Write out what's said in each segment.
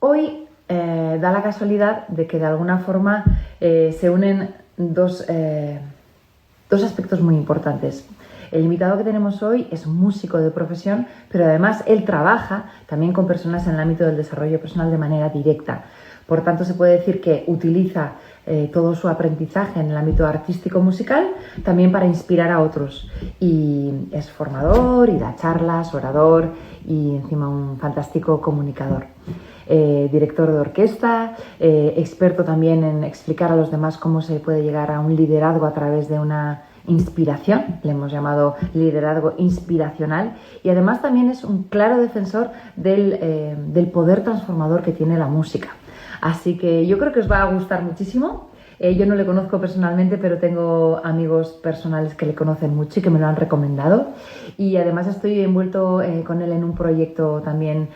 Hoy da la casualidad de que de alguna forma se unen dos aspectos muy importantes. El invitado que tenemos hoy es un músico de profesión, pero además él trabaja también con personas en el ámbito del desarrollo personal de manera directa. Por tanto, se puede decir que utiliza todo su aprendizaje en el ámbito artístico musical también para inspirar a otros. Y es formador y da charlas, orador y encima un fantástico comunicador. Director de orquesta, experto también en explicar a los demás cómo se puede llegar a un liderazgo a través de una inspiración, le hemos llamado liderazgo inspiracional, y además también es un claro defensor del poder transformador que tiene la música. Así que yo creo que os va a gustar muchísimo. Yo no le conozco personalmente, pero tengo amigos personales que le conocen mucho y que me lo han recomendado. Y además estoy envuelto con él en un proyecto también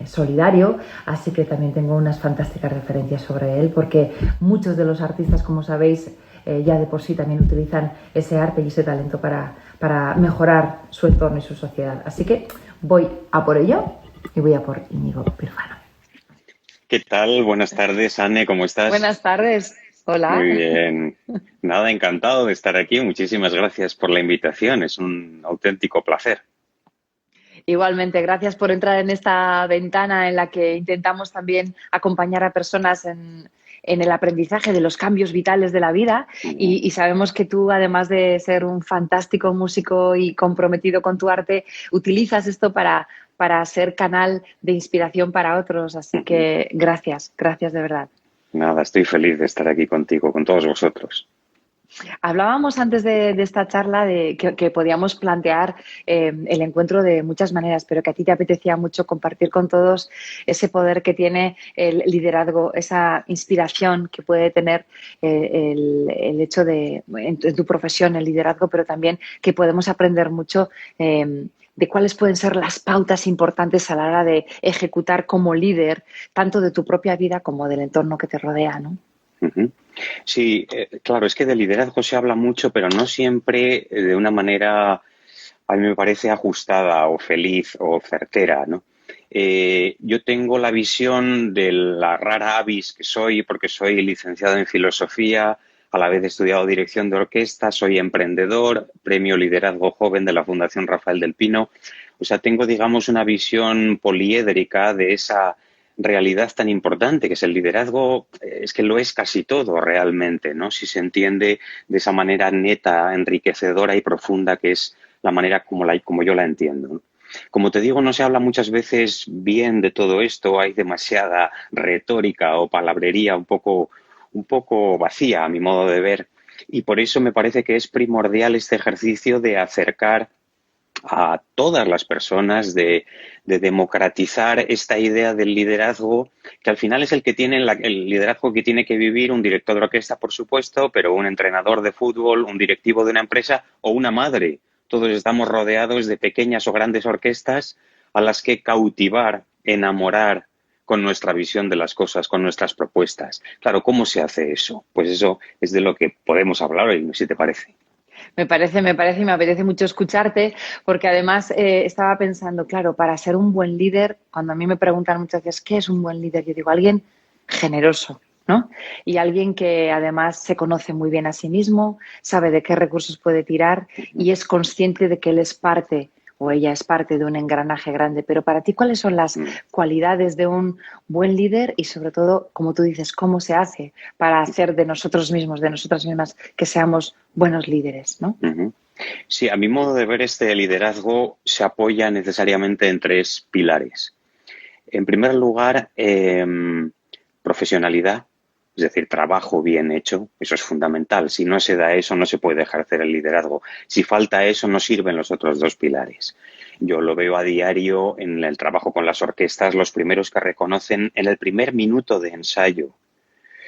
solidario, así que también tengo unas fantásticas referencias sobre él, porque muchos de los artistas, como sabéis, ya de por sí también utilizan ese arte y ese talento para mejorar su entorno y su sociedad. Así que voy a por ello y voy a por Íñigo Pirfano. ¿Qué tal? Buenas tardes, Anne, ¿cómo estás? Buenas tardes. Hola. Muy bien. Nada, encantado de estar aquí. Muchísimas gracias por la invitación. Es un auténtico placer. Igualmente, gracias por entrar en esta ventana en la que intentamos también acompañar a personas en el aprendizaje de los cambios vitales de la vida. Y sabemos que tú, además de ser un fantástico músico y comprometido con tu arte, utilizas esto para ser canal de inspiración para otros. Así que gracias de verdad. Nada, estoy feliz de estar aquí contigo, con todos vosotros. Hablábamos antes de esta charla de que podíamos plantear el encuentro de muchas maneras, pero que a ti te apetecía mucho compartir con todos ese poder que tiene el liderazgo, esa inspiración que puede tener el hecho de, en tu profesión, el liderazgo, pero también que podemos aprender mucho de cuáles pueden ser las pautas importantes a la hora de ejecutar como líder, tanto de tu propia vida como del entorno que te rodea, ¿no? Sí, claro, es que de liderazgo se habla mucho, pero no siempre de una manera, a mí me parece, ajustada o feliz o certera, ¿no? Yo tengo la visión de la rara avis que soy, porque soy licenciado en filosofía, a la vez he estudiado dirección de orquesta, soy emprendedor, premio Liderazgo Joven de la Fundación Rafael del Pino. O sea, tengo, digamos, una visión poliédrica de esa realidad tan importante que es el liderazgo. Es que lo es casi todo realmente, ¿no? Si se entiende de esa manera neta, enriquecedora y profunda que es la manera como yo la entiendo, ¿no? Como te digo, no se habla muchas veces bien de todo esto, hay demasiada retórica o palabrería un poco vacía a mi modo de ver, y por eso me parece que es primordial este ejercicio de acercar a todas las personas, de democratizar esta idea del liderazgo, que al final es el liderazgo que tiene que vivir un director de orquesta, por supuesto, pero un entrenador de fútbol, un directivo de una empresa o una madre. Todos estamos rodeados de pequeñas o grandes orquestas a las que cautivar, enamorar con nuestra visión de las cosas, con nuestras propuestas. Claro, ¿cómo se hace eso? Pues eso es de lo que podemos hablar hoy, si te parece. Me parece y me apetece mucho escucharte, porque además estaba pensando, claro, para ser un buen líder, cuando a mí me preguntan muchas veces qué es un buen líder, yo digo alguien generoso, ¿no? Y alguien que además se conoce muy bien a sí mismo, sabe de qué recursos puede tirar y es consciente de que él es parte o ella es parte de un engranaje grande. Pero para ti, ¿cuáles son las cualidades de un buen líder? Y sobre todo, como tú dices, ¿cómo se hace para hacer de nosotros mismos, de nosotras mismas, que seamos buenos líderes, ¿no? Sí, a mi modo de ver, este liderazgo se apoya necesariamente en tres pilares. En primer lugar, profesionalidad, es decir, trabajo bien hecho, eso es fundamental. Si no se da eso, no se puede ejercer el liderazgo. Si falta eso, no sirven los otros dos pilares. Yo lo veo a diario en el trabajo con las orquestas, los primeros que reconocen en el primer minuto de ensayo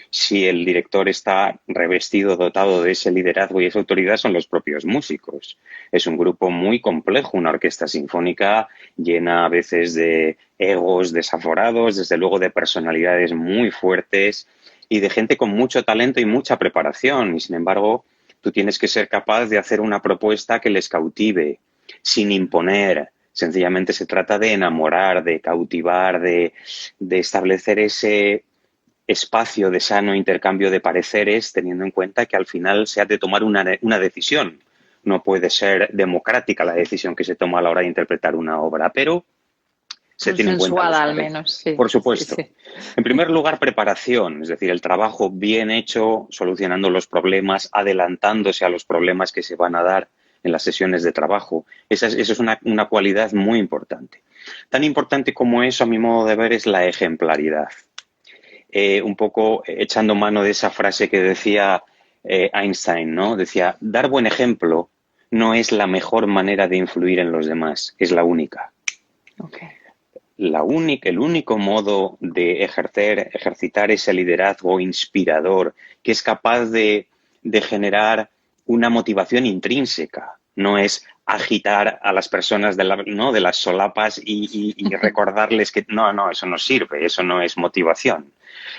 si el director está revestido, dotado de ese liderazgo y esa autoridad, son los propios músicos. Es un grupo muy complejo, una orquesta sinfónica llena a veces de egos desaforados, desde luego de personalidades muy fuertes y de gente con mucho talento y mucha preparación. Y, sin embargo, tú tienes que ser capaz de hacer una propuesta que les cautive, sin imponer, Sencillamente se trata de enamorar, de cautivar, de establecer ese espacio de sano intercambio de pareceres, teniendo en cuenta que al final se ha de tomar una decisión. No puede ser democrática la decisión que se toma a la hora de interpretar una obra, pero se tiene en cuenta los Consensuada al pareceres. menos, sí. Por supuesto. Sí, sí. En primer lugar, preparación, es decir, el trabajo bien hecho, solucionando los problemas, adelantándose a los problemas que se van a dar en las sesiones de trabajo. Esa es una cualidad muy importante. Tan importante como eso, a mi modo de ver, es la ejemplaridad. Un poco echando mano de esa frase que decía Einstein, ¿no? Decía, dar buen ejemplo no es la mejor manera de influir en los demás, es la única. Okay. El único modo de ejercitar ese liderazgo inspirador que es capaz de generar una motivación intrínseca, no es agitar a las personas de las solapas y recordarles que no, eso no sirve, eso no es motivación.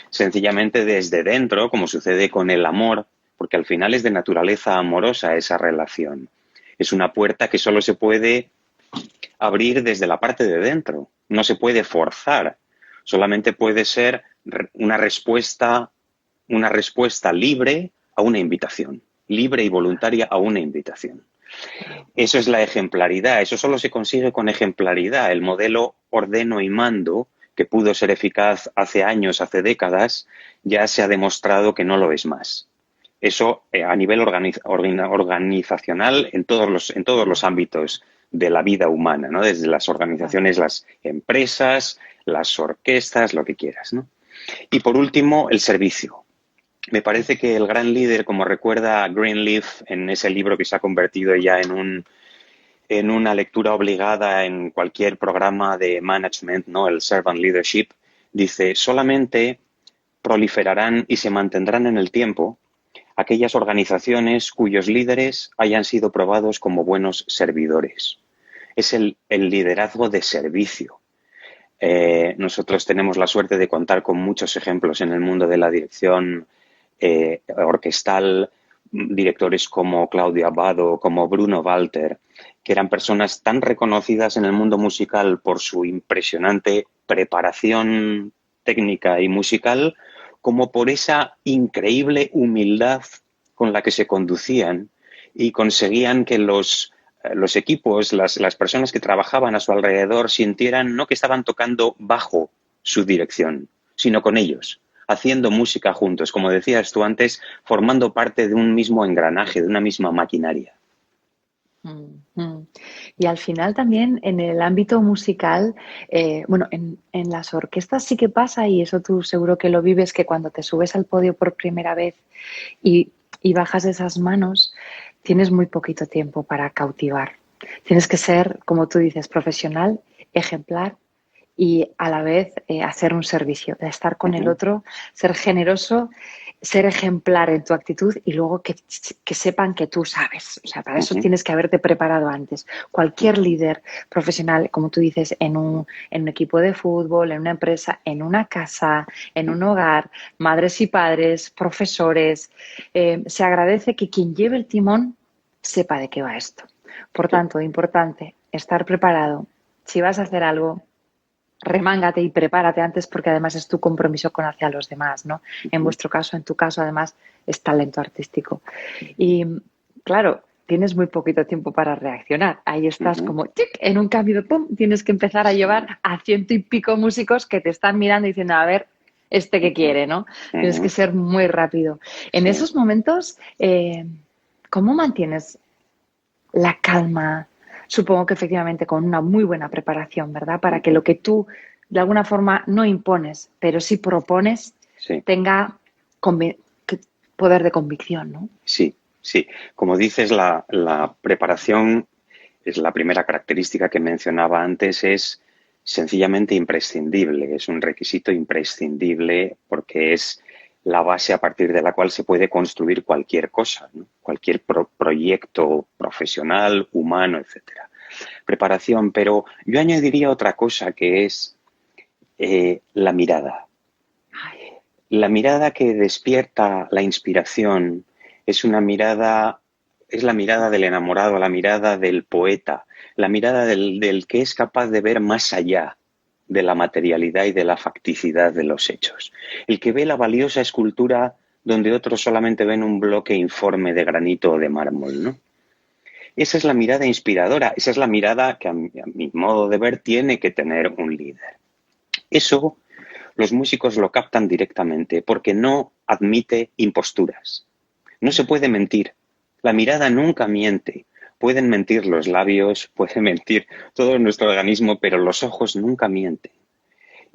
Sencillamente desde dentro, como sucede con el amor, porque al final es de naturaleza amorosa esa relación. Es una puerta que solo se puede abrir desde la parte de dentro, no se puede forzar, solamente puede ser una respuesta libre a una invitación, libre y voluntaria a una invitación. Eso es la ejemplaridad, eso solo se consigue con ejemplaridad. El modelo ordeno y mando, que pudo ser eficaz hace años, hace décadas, ya se ha demostrado que no lo es más. Eso a nivel organizacional en todos los ámbitos de la vida humana, ¿no? Desde las organizaciones, las empresas, las orquestas, lo que quieras, ¿no? Y por último, el servicio. Me parece que el gran líder, como recuerda Greenleaf en ese libro que se ha convertido ya en una lectura obligada en cualquier programa de management, ¿no? El Servant Leadership, dice, solamente proliferarán y se mantendrán en el tiempo aquellas organizaciones cuyos líderes hayan sido probados como buenos servidores. Es el liderazgo de servicio. Nosotros tenemos la suerte de contar con muchos ejemplos en el mundo de la dirección orquestal, directores como Claudio Abbado, como Bruno Walter, que eran personas tan reconocidas en el mundo musical por su impresionante preparación técnica y musical, como por esa increíble humildad con la que se conducían y conseguían que los equipos, las personas que trabajaban a su alrededor sintieran no que estaban tocando bajo su dirección, sino con ellos, haciendo música juntos, como decías tú antes, formando parte de un mismo engranaje, de una misma maquinaria. Y al final también en el ámbito musical, en las orquestas sí que pasa, y eso tú seguro que lo vives, que cuando te subes al podio por primera vez y bajas esas manos, tienes muy poquito tiempo para cautivar. Tienes que ser, como tú dices, profesional, ejemplar y a la vez hacer un servicio, de estar con el otro, ser generoso, ser ejemplar en tu actitud y luego que sepan que tú sabes. O sea, para eso tienes que haberte preparado antes. Cualquier líder profesional, como tú dices, en un equipo de fútbol, en una empresa, en una casa, en un hogar, madres y padres, profesores, se agradece que quien lleve el timón sepa de qué va esto. Por tanto, importante, estar preparado. Si vas a hacer algo, remángate y prepárate antes, porque además es tu compromiso con hacia los demás, ¿no? En vuestro caso, en tu caso, además, es talento artístico. Y, claro, tienes muy poquito tiempo para reaccionar. Ahí estás como ¡tic! En un cambio de pum, tienes que empezar a llevar a 100 y pico músicos que te están mirando y diciendo, a ver, este que quiere, ¿no? Tienes que ser muy rápido. En esos momentos, ¿cómo mantienes la calma? Supongo que efectivamente con una muy buena preparación, ¿verdad? Para que lo que tú de alguna forma no impones, pero sí propones, tenga poder de convicción, ¿no? Sí. Como dices, la preparación es la primera característica que mencionaba antes, es sencillamente imprescindible, es un requisito imprescindible porque es la base a partir de la cual se puede construir cualquier cosa, ¿no? Cualquier proyecto profesional, humano, etcétera. Preparación, pero yo añadiría otra cosa que es la mirada. La mirada que despierta la inspiración es una mirada es la mirada del enamorado, la mirada del poeta, la mirada del que es capaz de ver más allá de la materialidad y de la facticidad de los hechos. El que ve la valiosa escultura donde otros solamente ven un bloque informe de granito o de mármol, ¿no? Esa es la mirada inspiradora, esa es la mirada que a mi modo de ver tiene que tener un líder. Eso los músicos lo captan directamente porque no admite imposturas. No se puede mentir. La mirada nunca miente. Pueden mentir los labios, puede mentir todo nuestro organismo, pero los ojos nunca mienten.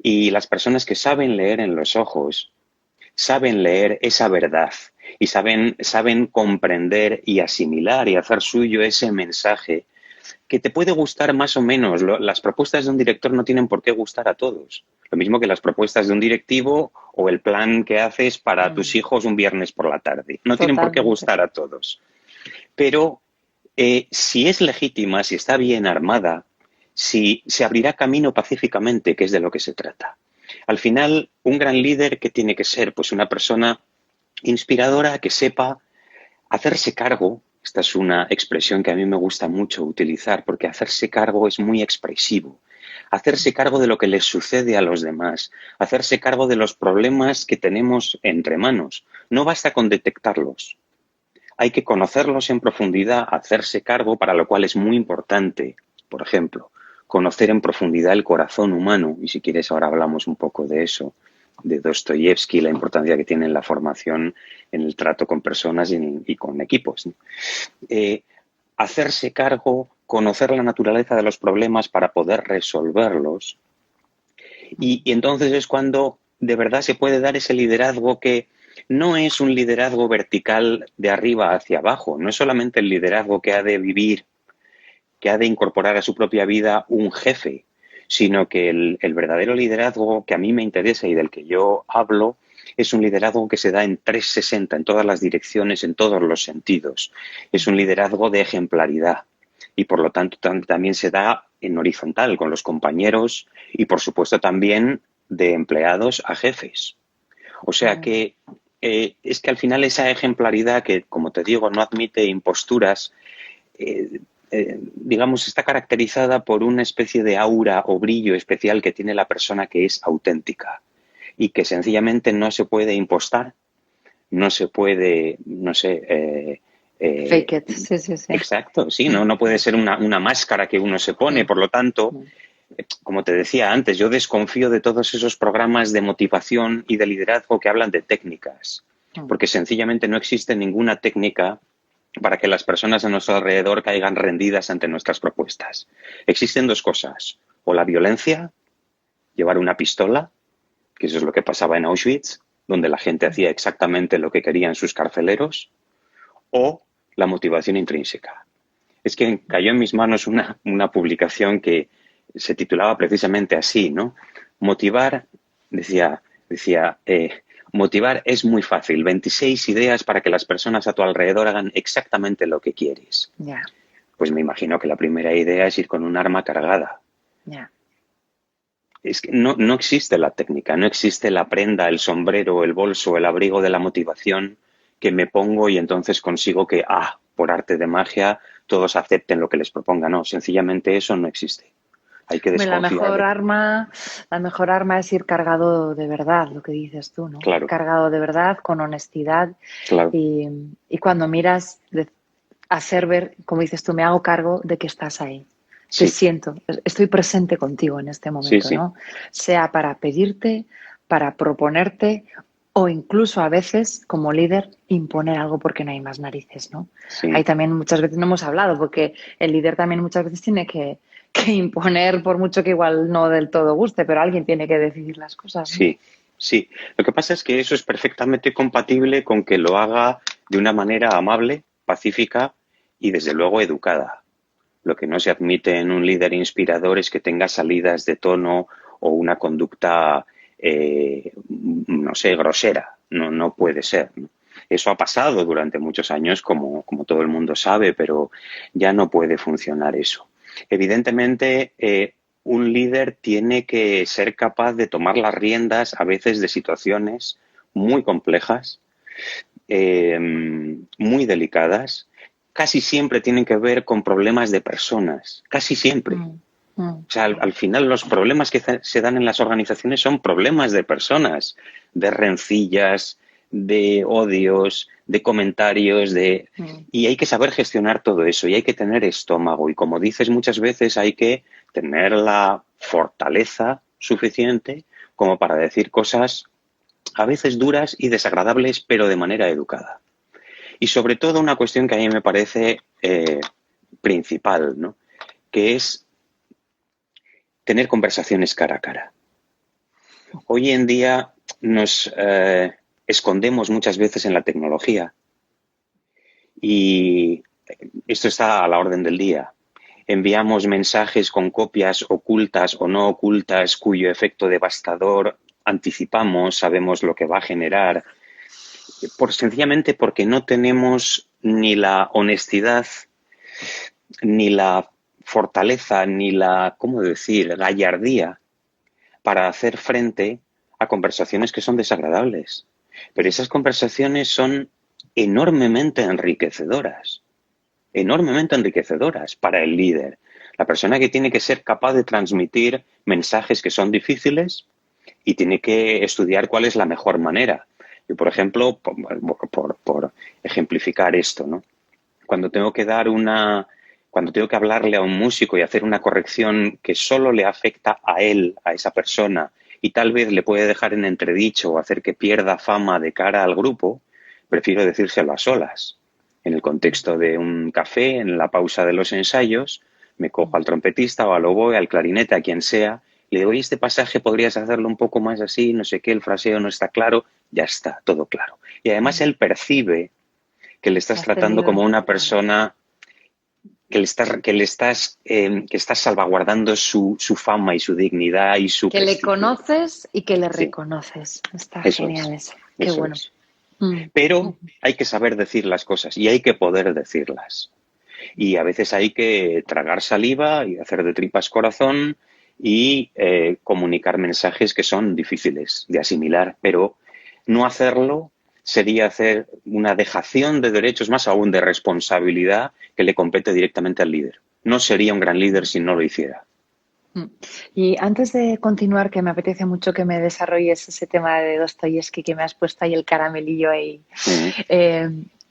Y las personas que saben leer en los ojos, saben leer esa verdad y saben comprender y asimilar y hacer suyo ese mensaje que te puede gustar más o menos. Las propuestas de un director no tienen por qué gustar a todos. Lo mismo que las propuestas de un directivo o el plan que haces para tus hijos un viernes por la tarde. No tienen por qué gustar a todos. Pero si es legítima, si está bien armada, si se abrirá camino pacíficamente, que es de lo que se trata. Al final, un gran líder, ¿qué tiene que ser? Pues una persona inspiradora que sepa hacerse cargo. Esta es una expresión que a mí me gusta mucho utilizar porque hacerse cargo es muy expresivo. Hacerse cargo de lo que les sucede a los demás, hacerse cargo de los problemas que tenemos entre manos. No basta con detectarlos. Hay que conocerlos en profundidad, hacerse cargo, para lo cual es muy importante, por ejemplo, conocer en profundidad el corazón humano, y si quieres ahora hablamos un poco de eso, de Dostoyevsky, la importancia que tiene en la formación, en el trato con personas y con equipos, ¿no? Hacerse cargo, conocer la naturaleza de los problemas para poder resolverlos, y entonces es cuando de verdad se puede dar ese liderazgo que no es un liderazgo vertical de arriba hacia abajo, no es solamente el liderazgo que ha de vivir, que ha de incorporar a su propia vida un jefe, sino que el verdadero liderazgo que a mí me interesa y del que yo hablo es un liderazgo que se da en 360, en todas las direcciones, en todos los sentidos. Es un liderazgo de ejemplaridad y por lo tanto también se da en horizontal con los compañeros y por supuesto también de empleados a jefes. O sea que es que al final esa ejemplaridad que, como te digo, no admite imposturas, digamos, está caracterizada por una especie de aura o brillo especial que tiene la persona que es auténtica y que sencillamente no se puede impostar, no se puede, no sé... Fake it, sí, sí, sí. Exacto, sí, no puede ser una máscara que uno se pone, por lo tanto... Como te decía antes, yo desconfío de todos esos programas de motivación y de liderazgo que hablan de técnicas, porque sencillamente no existe ninguna técnica para que las personas a nuestro alrededor caigan rendidas ante nuestras propuestas. Existen dos cosas, o la violencia, llevar una pistola, que eso es lo que pasaba en Auschwitz, donde la gente hacía exactamente lo que querían sus carceleros, o la motivación intrínseca. Es que cayó en mis manos una publicación que se titulaba precisamente así, ¿no? Motivar, decía, motivar es muy fácil. 26 ideas para que las personas a tu alrededor hagan exactamente lo que quieres. Yeah. Pues me imagino que la primera idea es ir con un arma cargada. Yeah. Es que no existe la técnica, no existe la prenda, el sombrero, el bolso, el abrigo de la motivación que me pongo y entonces consigo que, por arte de magia, todos acepten lo que les proponga. No, sencillamente eso no existe. Hay que desconfiar. La mejor arma es ir cargado de verdad, lo que dices tú, ¿no? Claro. Cargado de verdad, con honestidad. Claro. Y cuando miras, hacer ver, como dices tú, me hago cargo de que estás ahí. Sí. Te siento, estoy presente contigo en este momento, sí. ¿no? Sea para pedirte, para proponerte o incluso a veces, como líder, imponer algo porque no hay más narices, ¿no? Sí. Ahí también muchas veces no hemos hablado, porque el líder también muchas veces tiene que imponer, por mucho que igual no del todo guste, pero alguien tiene que decidir las cosas, ¿no? Sí. Lo que pasa es que eso es perfectamente compatible con que lo haga de una manera amable, pacífica y desde luego educada. Lo que no se admite en un líder inspirador es que tenga salidas de tono o una conducta, no sé, grosera. No puede ser, ¿no? Eso ha pasado durante muchos años, como todo el mundo sabe, pero ya no puede funcionar eso. Evidentemente, un líder tiene que ser capaz de tomar las riendas a veces de situaciones muy complejas, muy delicadas, casi siempre tienen que ver con problemas de personas, casi siempre. O sea, al final los problemas que se dan en las organizaciones son problemas de personas, de rencillas, de odios, de comentarios, y hay que saber gestionar todo eso y hay que tener estómago. Y como dices muchas veces, hay que tener la fortaleza suficiente como para decir cosas a veces duras y desagradables, pero de manera educada. Y sobre todo una cuestión que a mí me parece principal, ¿no? Que es tener conversaciones cara a cara. Hoy en día nos escondemos muchas veces en la tecnología y esto está a la orden del día. Enviamos mensajes con copias ocultas o no ocultas cuyo efecto devastador anticipamos, sabemos lo que va a generar, sencillamente porque no tenemos ni la honestidad, ni la fortaleza, ni la, ¿cómo decir?, gallardía para hacer frente a conversaciones que son desagradables. Pero esas conversaciones son enormemente enriquecedoras para el líder. La persona que tiene que ser capaz de transmitir mensajes que son difíciles y tiene que estudiar cuál es la mejor manera. Yo, por ejemplo, por ejemplificar esto, ¿no? Cuando tengo que hablarle a un músico y hacer una corrección que solo le afecta a él, a esa persona, y tal vez le puede dejar en entredicho o hacer que pierda fama de cara al grupo, prefiero decírselo a solas. En el contexto de un café, en la pausa de los ensayos, me cojo al trompetista o al oboe, al clarinete, a quien sea, le digo, oye, este pasaje podrías hacerlo un poco más así, no sé qué, el fraseo no está claro, ya está, todo claro. Y además él percibe que le estás tratando como una persona que estás salvaguardando su fama y su dignidad y su que prestigio. le conoces y que le reconoces. Está genial eso. Qué bueno. Pero hay que saber decir las cosas y hay que poder decirlas. Y a veces hay que tragar saliva y hacer de tripas corazón y comunicar mensajes que son difíciles de asimilar, pero no hacerlo sería hacer una dejación de derechos, más aún de responsabilidad que le compete directamente al líder. No sería un gran líder si no lo hiciera. Y antes de continuar, que me apetece mucho que me desarrolles ese tema de Dostoyevski, que me has puesto ahí el caramelillo ahí.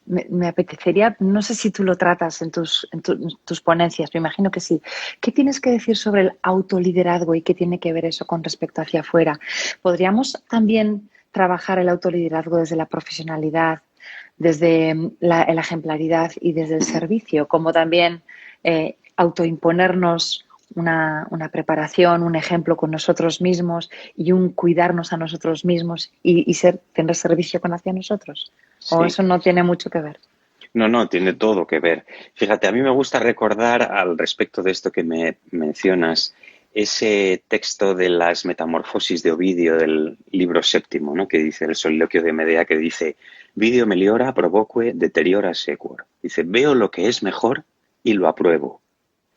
Me apetecería, no sé si tú lo tratas en tus ponencias, me imagino que sí. ¿Qué tienes que decir sobre el autoliderazgo y qué tiene que ver eso con respecto hacia afuera? ¿Podríamos también trabajar el autoliderazgo desde la profesionalidad, desde la ejemplaridad y desde el servicio, como también autoimponernos una preparación, un ejemplo con nosotros mismos y un cuidarnos a nosotros mismos y tener servicio hacia nosotros? ¿O eso no tiene mucho que ver? No, tiene todo que ver. Fíjate, a mí me gusta recordar al respecto de esto que me mencionas, ese texto de las Metamorfosis de Ovidio del libro séptimo, ¿no? Que dice el soliloquio de Medea, que dice Vidio meliora provoque deteriora sequor. Dice, veo lo que es mejor y lo apruebo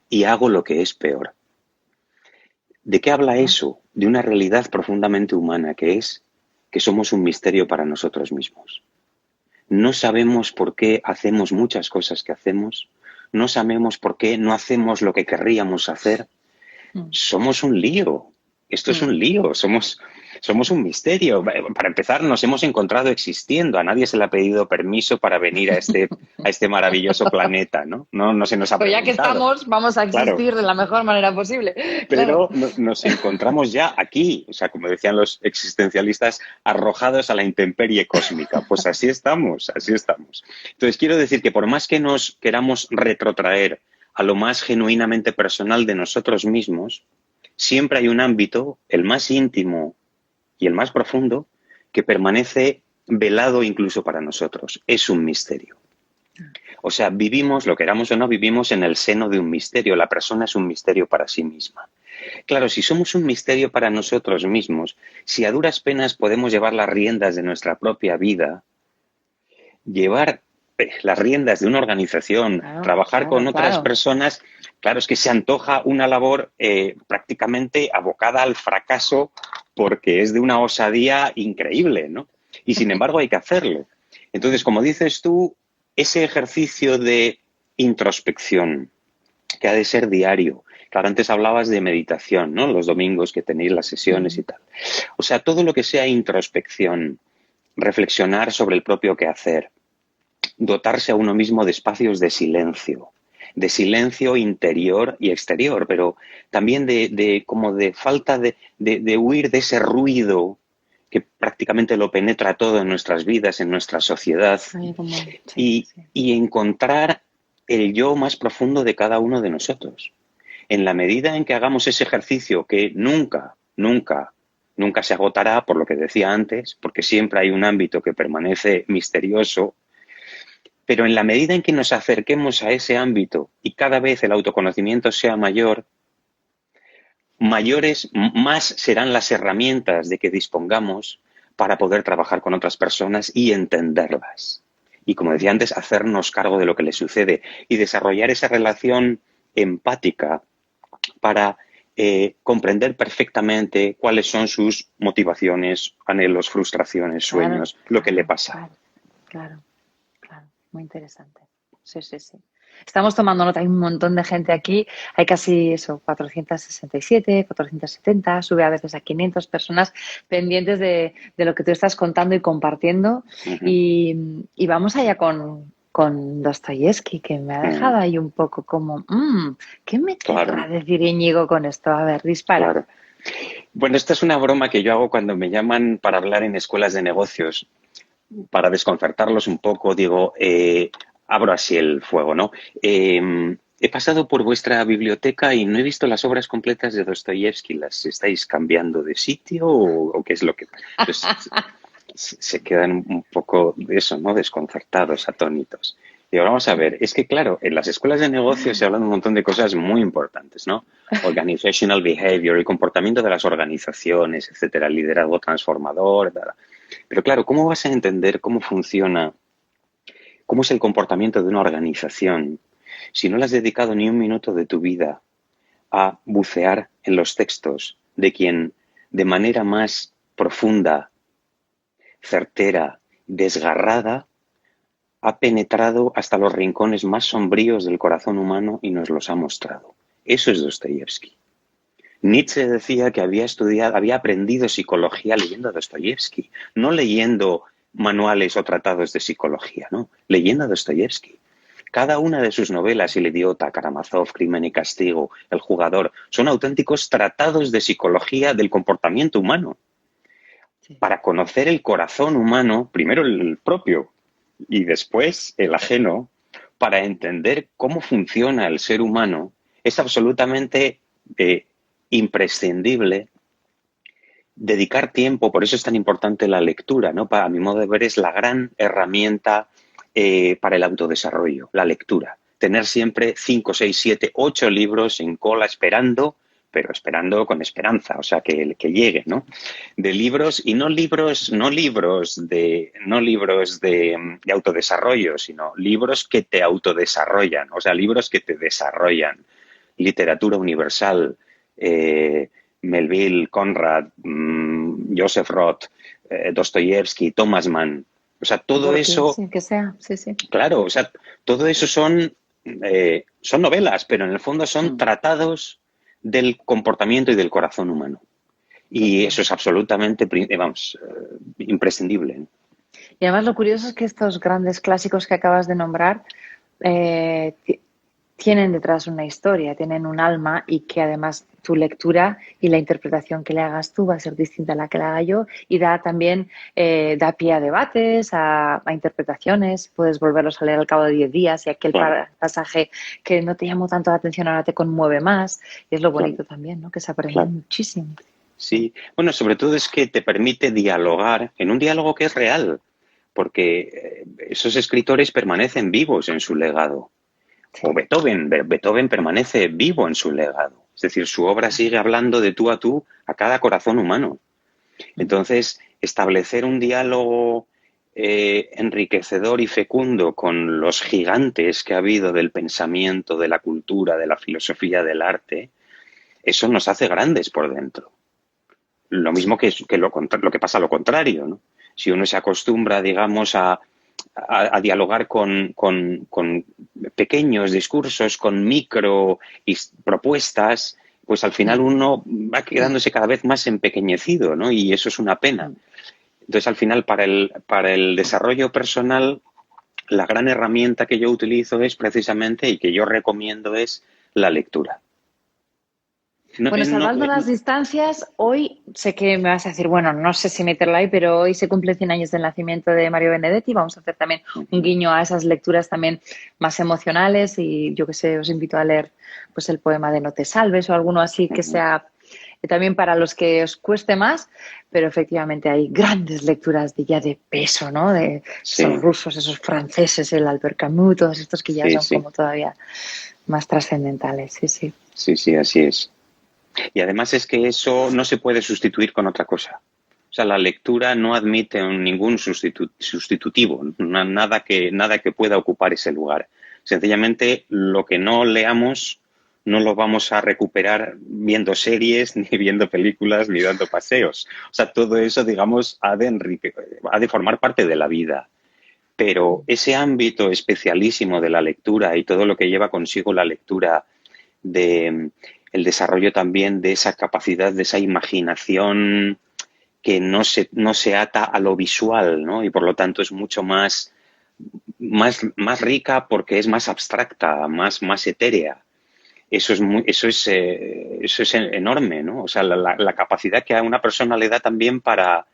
y hago lo que es peor. ¿De qué habla eso? De una realidad profundamente humana, que es que somos un misterio para nosotros mismos. No sabemos por qué hacemos muchas cosas que hacemos, no sabemos por qué no hacemos lo que querríamos hacer. Somos un lío. Esto es un lío. Somos un misterio. Para empezar, nos hemos encontrado existiendo. A nadie se le ha pedido permiso para venir a este maravilloso planeta, ¿no? No se nos ha preguntado. Pues ya que estamos, vamos a existir de la mejor manera posible. Pero nos encontramos ya aquí. O sea, como decían los existencialistas, arrojados a la intemperie cósmica. Pues así estamos. Entonces, quiero decir que por más que nos queramos retrotraer a lo más genuinamente personal de nosotros mismos, siempre hay un ámbito, el más íntimo y el más profundo, que permanece velado incluso para nosotros. Es un misterio. O sea, vivimos, lo queramos o no, vivimos en el seno de un misterio. La persona es un misterio para sí misma. Claro, si somos un misterio para nosotros mismos, si a duras penas podemos llevar las riendas de nuestra propia vida, llevar las riendas de una organización, trabajar con otras personas, claro, es que se antoja una labor prácticamente abocada al fracaso porque es de una osadía increíble, ¿no? Y sin embargo hay que hacerlo. Entonces, como dices tú, ese ejercicio de introspección, que ha de ser diario. Claro, antes hablabas de meditación, ¿no? Los domingos que tenéis las sesiones y tal. O sea, todo lo que sea introspección, reflexionar sobre el propio quehacer, dotarse a uno mismo de espacios de silencio interior y exterior, pero también como de falta de huir de ese ruido que prácticamente lo penetra todo en nuestras vidas, en nuestra sociedad, y encontrar el yo más profundo de cada uno de nosotros. En la medida en que hagamos ese ejercicio que nunca se agotará, por lo que decía antes, porque siempre hay un ámbito que permanece misterioso, pero en la medida en que nos acerquemos a ese ámbito y cada vez el autoconocimiento sea mayor, más serán las herramientas de que dispongamos para poder trabajar con otras personas y entenderlas. Y como decía antes, hacernos cargo de lo que les sucede y desarrollar esa relación empática para comprender perfectamente cuáles son sus motivaciones, anhelos, frustraciones, sueños, lo que le pasa. Claro. Muy interesante. Sí. Estamos tomando nota, hay un montón de gente aquí, hay casi 467, 470, sube a veces a 500 personas pendientes de lo que tú estás contando y compartiendo. Y vamos allá con Dostoyevsky, que me ha dejado ahí un poco como, ¿qué me querrá decir Íñigo con esto? A ver, dispara. Claro. Bueno, esta es una broma que yo hago cuando me llaman para hablar en escuelas de negocios. Para desconcertarlos un poco, digo, abro así el fuego, ¿no? He pasado por vuestra biblioteca y no he visto las obras completas de Dostoyevsky. ¿Las estáis cambiando de sitio o qué es lo que...? Pues, se quedan un poco de eso, ¿no? Desconcertados, atónitos. Y ahora vamos a ver, es que claro, en las escuelas de negocios se hablan de un montón de cosas muy importantes, ¿no? Organizational behavior, el comportamiento de las organizaciones, etcétera, el liderazgo transformador, etcétera. Pero claro, ¿cómo vas a entender cómo funciona, cómo es el comportamiento de una organización si no le has dedicado ni un minuto de tu vida a bucear en los textos de quien de manera más profunda, certera, desgarrada, ha penetrado hasta los rincones más sombríos del corazón humano y nos los ha mostrado? Eso es Dostoyevsky. Nietzsche decía que había aprendido psicología leyendo a Dostoyevsky, no leyendo manuales o tratados de psicología, no, leyendo a Dostoyevsky. Cada una de sus novelas, El idiota, Karamazov, Crimen y castigo, El jugador, son auténticos tratados de psicología del comportamiento humano. Sí. Para conocer el corazón humano, primero el propio y después el ajeno, para entender cómo funciona el ser humano, es absolutamente imprescindible dedicar tiempo. Por eso es tan importante la lectura, ¿no? A mi modo de ver, es la gran herramienta para el autodesarrollo, la lectura. Tener siempre 5, 6, 7, 8 libros en cola esperando, pero esperando con esperanza, o sea, que llegue, ¿no? De libros, y no libros de autodesarrollo, sino libros que te autodesarrollan, o sea, libros que te desarrollan. Literatura universal, Melville, Conrad, Joseph Roth, Dostoyevsky, Thomas Mann. O sea, todo eso... Sí, que sea, sí. Claro, o sea, todo eso son novelas, pero en el fondo son tratados del comportamiento y del corazón humano. Y eso es absolutamente, imprescindible, ¿no? Y además lo curioso es que estos grandes clásicos que acabas de nombrar tienen detrás una historia, tienen un alma, y que además tu lectura y la interpretación que le hagas tú va a ser distinta a la que la haga yo, y da también da pie a debates, a interpretaciones. Puedes volverlos a leer al cabo de 10 días y aquel pasaje que no te llamó tanto la atención ahora te conmueve más, y es lo bonito también, ¿no? Que se aprende muchísimo. Sí, bueno, sobre todo es que te permite dialogar en un diálogo que es real, porque esos escritores permanecen vivos en su legado. O Beethoven permanece vivo en su legado. Es decir, su obra sigue hablando de tú a cada corazón humano. Entonces, establecer un diálogo enriquecedor y fecundo con los gigantes que ha habido del pensamiento, de la cultura, de la filosofía, del arte, eso nos hace grandes por dentro. Lo mismo que lo que pasa a lo contrario, ¿no? Si uno se acostumbra, digamos, a a dialogar con pequeños discursos, con micro propuestas, pues al final uno va quedándose cada vez más empequeñecido, ¿no? Y eso es una pena. Entonces, al final, para el desarrollo personal, la gran herramienta que yo utilizo es precisamente, y que yo recomiendo, es la lectura. Bueno, salvando las distancias, hoy sé que me vas a decir, bueno, no sé si meterla ahí, pero hoy se cumple 100 años del nacimiento de Mario Benedetti. Vamos a hacer también un guiño a esas lecturas también más emocionales y yo que sé, os invito a leer pues el poema de No te salves o alguno así que sea también para los que os cueste más, pero efectivamente hay grandes lecturas de peso, ¿no? De esos rusos, esos franceses, el Albert Camus, todos estos que ya son como todavía más trascendentales. Sí, así es. Y además es que eso no se puede sustituir con otra cosa. O sea, la lectura no admite ningún sustitutivo, nada que pueda ocupar ese lugar. Sencillamente, lo que no leamos no lo vamos a recuperar viendo series, ni viendo películas, ni dando paseos. O sea, todo eso, digamos, ha de formar parte de la vida. Pero ese ámbito especialísimo de la lectura y todo lo que lleva consigo la lectura, el desarrollo también de esa capacidad, de esa imaginación que no se ata a lo visual, ¿no? Y por lo tanto es mucho más rica porque es más abstracta, más etérea. Eso es enorme, ¿no? O sea, la capacidad que a una persona le da también para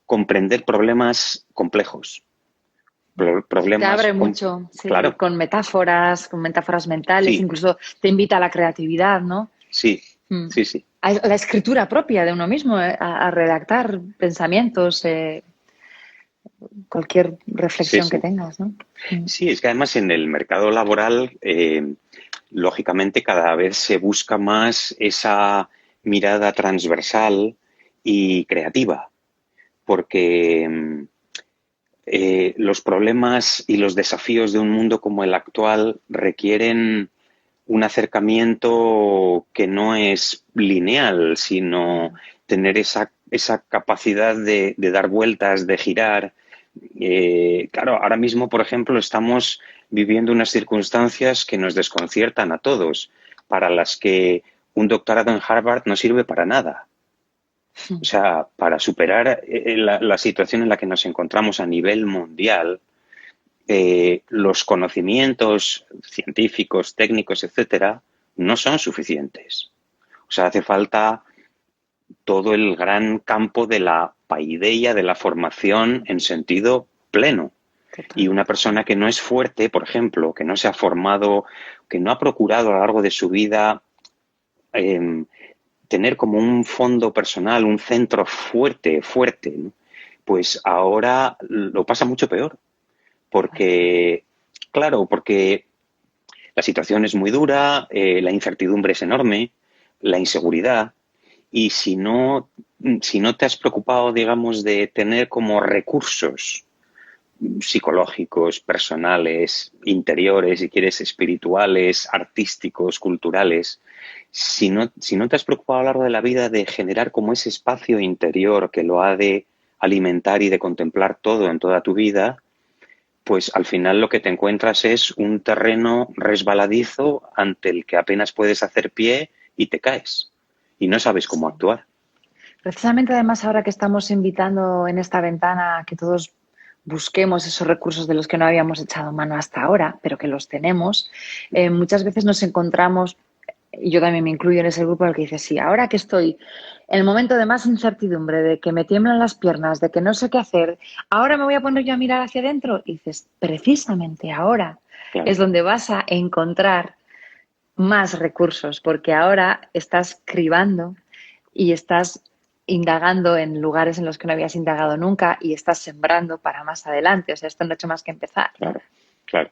comprender problemas complejos. Te abre mucho, claro. Con metáforas mentales, incluso te invita a la creatividad, ¿no? Sí. A la escritura propia de uno mismo, a redactar pensamientos, cualquier reflexión que tengas, ¿no? Sí, es que además en el mercado laboral, lógicamente cada vez se busca más esa mirada transversal y creativa, porque los problemas y los desafíos de un mundo como el actual requieren un acercamiento que no es lineal, sino tener esa capacidad de dar vueltas, de girar. Claro, ahora mismo, por ejemplo, estamos viviendo unas circunstancias que nos desconciertan a todos, para las que un doctorado en Harvard no sirve para nada. O sea, para superar la situación en la que nos encontramos a nivel mundial, los conocimientos científicos, técnicos, etcétera, no son suficientes. O sea, hace falta todo el gran campo de la paideia, de la formación en sentido pleno. Y una persona que no es fuerte, por ejemplo, que no se ha formado, que no ha procurado a lo largo de su vida tener como un fondo personal, un centro fuerte, ¿no? Pues ahora lo pasa mucho peor. Porque la situación es muy dura, la incertidumbre es enorme, la inseguridad, y si no te has preocupado, digamos, de tener como recursos psicológicos, personales, interiores, si quieres, espirituales, artísticos, culturales, si no te has preocupado a lo largo de la vida de generar como ese espacio interior que lo ha de alimentar y de contemplar todo en toda tu vida, pues al final lo que te encuentras es un terreno resbaladizo ante el que apenas puedes hacer pie y te caes y no sabes cómo actuar. Precisamente, además, ahora que estamos invitando en esta ventana a que todos busquemos esos recursos de los que no habíamos echado mano hasta ahora, pero que los tenemos, muchas veces nos encontramos, y yo también me incluyo en ese grupo en el que dice, sí, ahora que estoy en el momento de más incertidumbre, de que me tiemblan las piernas, de que no sé qué hacer, ahora me voy a poner yo a mirar hacia adentro, y dices, precisamente ahora es donde vas a encontrar más recursos, porque ahora estás cribando y estás indagando en lugares en los que no habías indagado nunca y estás sembrando para más adelante. O sea, esto no ha hecho más que empezar. Claro.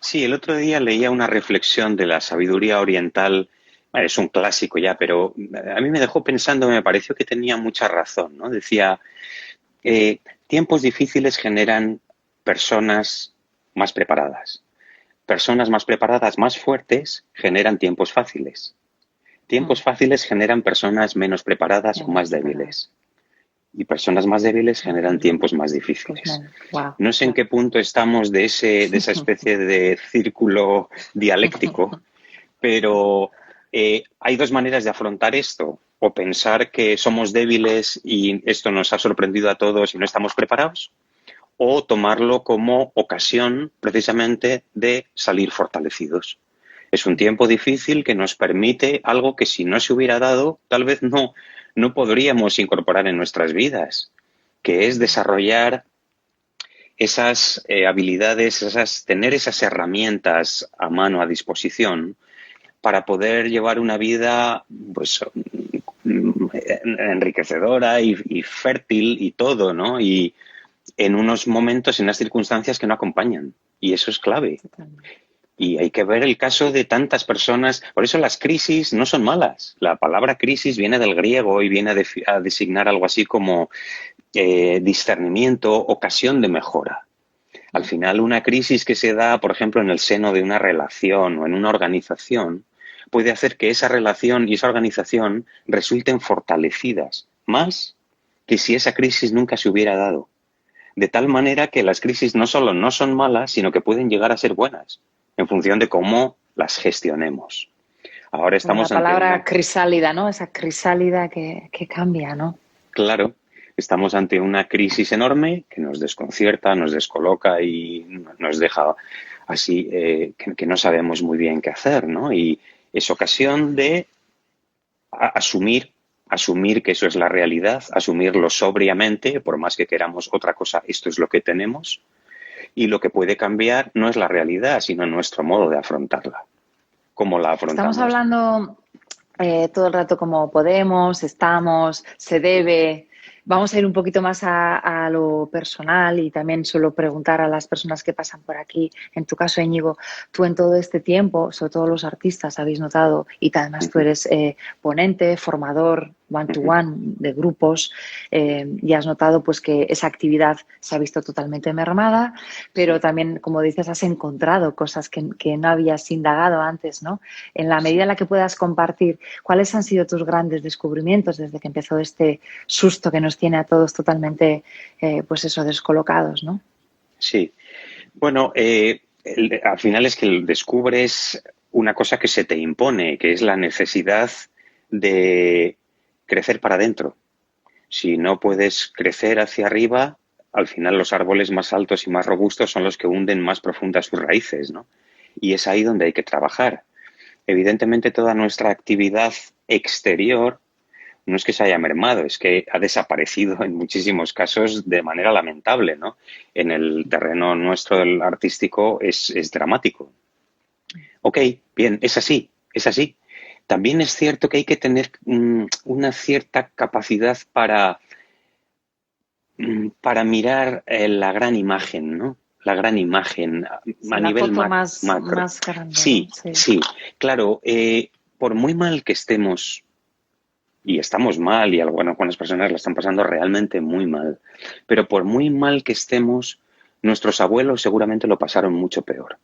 Sí, el otro día leía una reflexión de la sabiduría oriental. Bueno, es un clásico ya, pero a mí me dejó pensando, me pareció que tenía mucha razón, ¿no? Decía, tiempos difíciles generan personas más preparadas. Personas más preparadas, más fuertes, generan tiempos fáciles. Tiempos fáciles generan personas menos preparadas o más débiles. y personas más débiles generan tiempos más Pues difíciles. wow. No sé en qué punto estamos de esa especie de círculo dialéctico, pero hay dos maneras de afrontar esto. O pensar que somos débiles y esto nos ha sorprendido a todos y no estamos preparados, o tomarlo como ocasión precisamente de salir fortalecidos. Es un tiempo difícil que nos permite algo que si no se hubiera dado, tal vez no podríamos incorporar en nuestras vidas, que es desarrollar esas habilidades, tener esas herramientas a mano, a disposición, para poder llevar una vida pues enriquecedora y fértil y todo, ¿no? Y en unos momentos, en unas circunstancias que no acompañan. Y eso es clave. Y hay que ver el caso de tantas personas. Por eso las crisis no son malas. La palabra crisis viene del griego y viene a designar algo así como discernimiento, ocasión de mejora. Al final, una crisis que se da, por ejemplo, en el seno de una relación o en una organización, puede hacer que esa relación y esa organización resulten fortalecidas, más que si esa crisis nunca se hubiera dado. De tal manera que las crisis no solo no son malas, sino que pueden llegar a ser buenas, en función de cómo las gestionemos. Ahora estamos La palabra ante una... crisálida, ¿no? Esa crisálida que cambia, ¿no? Claro, estamos ante una crisis enorme que nos desconcierta, nos descoloca y nos deja así que no sabemos muy bien qué hacer, ¿no? Y es ocasión de asumir que eso es la realidad, asumirlo sobriamente, por más que queramos otra cosa, esto es lo que tenemos, y lo que puede cambiar no es la realidad, sino nuestro modo de afrontarla. ¿Cómo la afrontamos? Estamos hablando todo el rato como podemos, estamos, se debe. Vamos a ir un poquito más a lo personal y también suelo preguntar a las personas que pasan por aquí. En tu caso, Íñigo, tú en todo este tiempo, sobre todo los artistas, habéis notado, y además tú eres ponente, formador, one-to-one de grupos, y has notado pues que esa actividad se ha visto totalmente mermada, pero también, como dices, has encontrado cosas que no habías indagado antes, ¿no? En la medida en la que puedas compartir, ¿cuáles han sido tus grandes descubrimientos desde que empezó este susto que nos tiene a todos totalmente, pues eso, descolocados, ¿no? Sí. Bueno, al final es que descubres una cosa que se te impone, que es la necesidad de crecer para adentro. Si no puedes crecer hacia arriba, al final los árboles más altos y más robustos son los que hunden más profundas sus raíces, ¿no? Y es ahí donde hay que trabajar. Evidentemente, toda nuestra actividad exterior no es que se haya mermado, es que ha desaparecido en muchísimos casos de manera lamentable, ¿no? En el terreno nuestro del artístico es dramático. Ok, bien, es así, es así. También es cierto que hay que tener una cierta capacidad para mirar la gran imagen, ¿no? La gran imagen a nivel más macro. grande, Sí, ¿no? sí, claro. Por muy mal que estemos, y estamos mal, y algunas personas la están pasando realmente muy mal, pero por muy mal que estemos, nuestros abuelos seguramente lo pasaron mucho peor.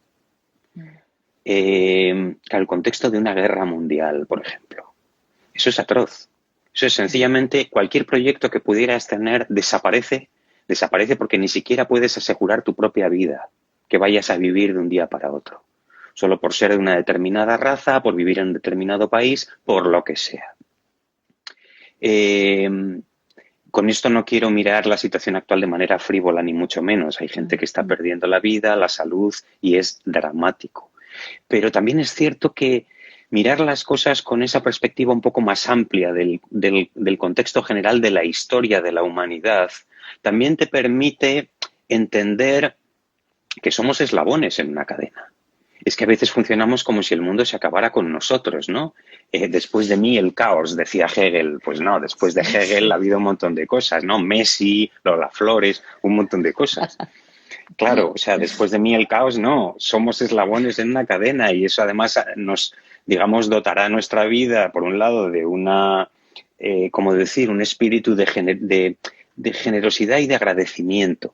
El contexto de una guerra mundial, por ejemplo. Eso es atroz. Eso es sencillamente cualquier proyecto que pudieras tener desaparece porque ni siquiera puedes asegurar tu propia vida, que vayas a vivir de un día para otro. Solo por ser de una determinada raza, por vivir en un determinado país, por lo que sea. Con esto no quiero mirar la situación actual de manera frívola, ni mucho menos. Hay gente que está perdiendo la vida, la salud, y es dramático. Pero también es cierto que mirar las cosas con esa perspectiva un poco más amplia del contexto general de la historia de la humanidad también te permite entender que somos eslabones en una cadena. Es que a veces funcionamos como si el mundo se acabara con nosotros, ¿no? Después de mí el caos, decía Hegel. Pues no, después de Hegel ha habido un montón de cosas, ¿no? Messi, Lola Flores, un montón de cosas. Claro, o sea, después de mí el caos, no. Somos eslabones en una cadena y eso además nos, digamos, dotará nuestra vida, por un lado, de una, como decir, un espíritu de generosidad y de agradecimiento.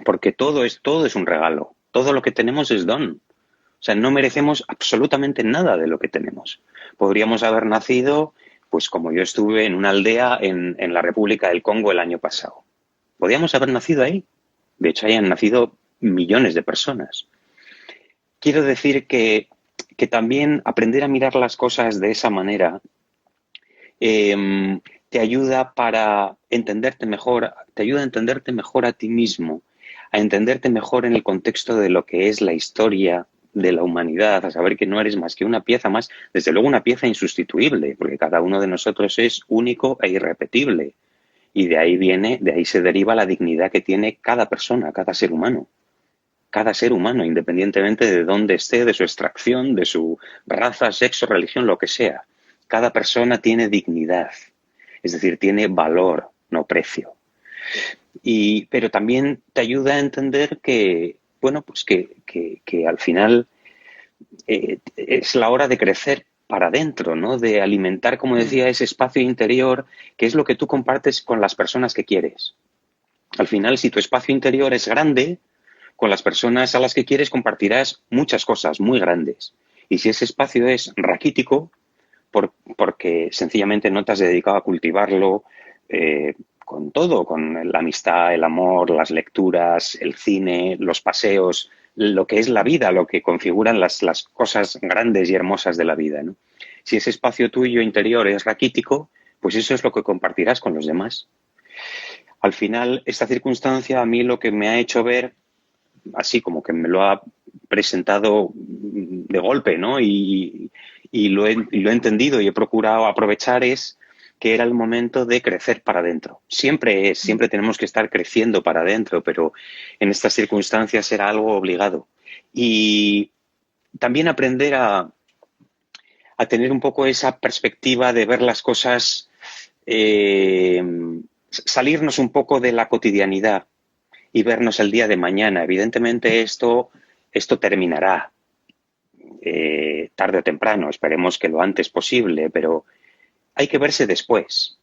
Porque todo es un regalo. Todo lo que tenemos es don. O sea, no merecemos absolutamente nada de lo que tenemos. Podríamos haber nacido pues como yo estuve en una aldea en la República del Congo el año pasado. Podíamos haber nacido ahí. De hecho, hayan nacido millones de personas. Quiero decir que también aprender a mirar las cosas de esa manera te ayuda para entenderte mejor, te ayuda a entenderte mejor a ti mismo, a entenderte mejor en el contexto de lo que es la historia de la humanidad, a saber que no eres más que una pieza más, desde luego una pieza insustituible, porque cada uno de nosotros es único e irrepetible. Y de ahí se deriva la dignidad que tiene cada persona, cada ser humano. Cada ser humano, independientemente de dónde esté, de su extracción, de su raza, sexo, religión, lo que sea. Cada persona tiene dignidad, es decir, tiene valor, no precio. Pero también te ayuda a entender que, bueno, pues que al final es la hora de crecer para adentro, ¿no? De alimentar, como decía, ese espacio interior, que es lo que tú compartes con las personas que quieres. Al final, si tu espacio interior es grande, con las personas a las que quieres compartirás muchas cosas muy grandes. Y si ese espacio es raquítico, porque sencillamente no te has dedicado a cultivarlo con todo, con la amistad, el amor, las lecturas, el cine, los paseos, lo que es la vida, lo que configuran las cosas grandes y hermosas de la vida, ¿no? Si ese espacio tuyo interior es raquítico, pues eso es lo que compartirás con los demás. Al final, esta circunstancia a mí lo que me ha hecho ver, así como que me lo ha presentado de golpe, ¿no? Y lo he entendido y he procurado aprovechar, es que era el momento de crecer para adentro. Siempre tenemos que estar creciendo para adentro, pero en estas circunstancias era algo obligado. Y también aprender a tener un poco esa perspectiva de ver las cosas, salirnos un poco de la cotidianidad y vernos el día de mañana. Evidentemente esto terminará tarde o temprano, esperemos que lo antes posible, pero hay que verse después.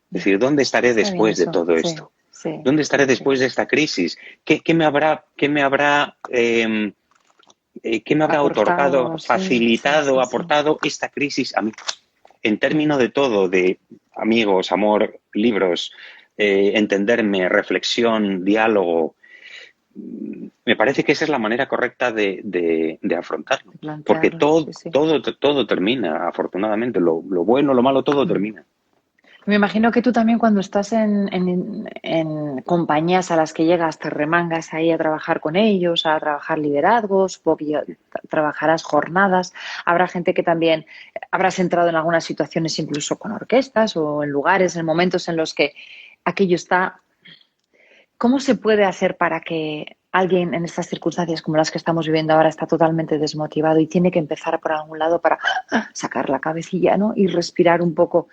Es decir, ¿dónde estaré después de todo esto? Sí, ¿Dónde estaré después de esta crisis? ¿Qué me habrá otorgado, facilitado, aportado esta crisis a mí? En términos de todo, de amigos, amor, libros, entenderme, reflexión, diálogo. Me parece que esa es la manera correcta de afrontarlo. Porque todo termina, afortunadamente. Lo bueno, lo malo, todo termina. Me imagino que tú también cuando estás en compañías a las que llegas te remangas ahí a trabajar con ellos, a trabajar liderazgos, supongo que trabajarás jornadas. Habrá gente que también habrás entrado en algunas situaciones incluso con orquestas o en lugares, en momentos en los que aquello está. ¿Cómo se puede hacer para que alguien en estas circunstancias como las que estamos viviendo ahora está totalmente desmotivado y tiene que empezar por algún lado para sacar la cabecilla, ¿no? Y respirar un poco?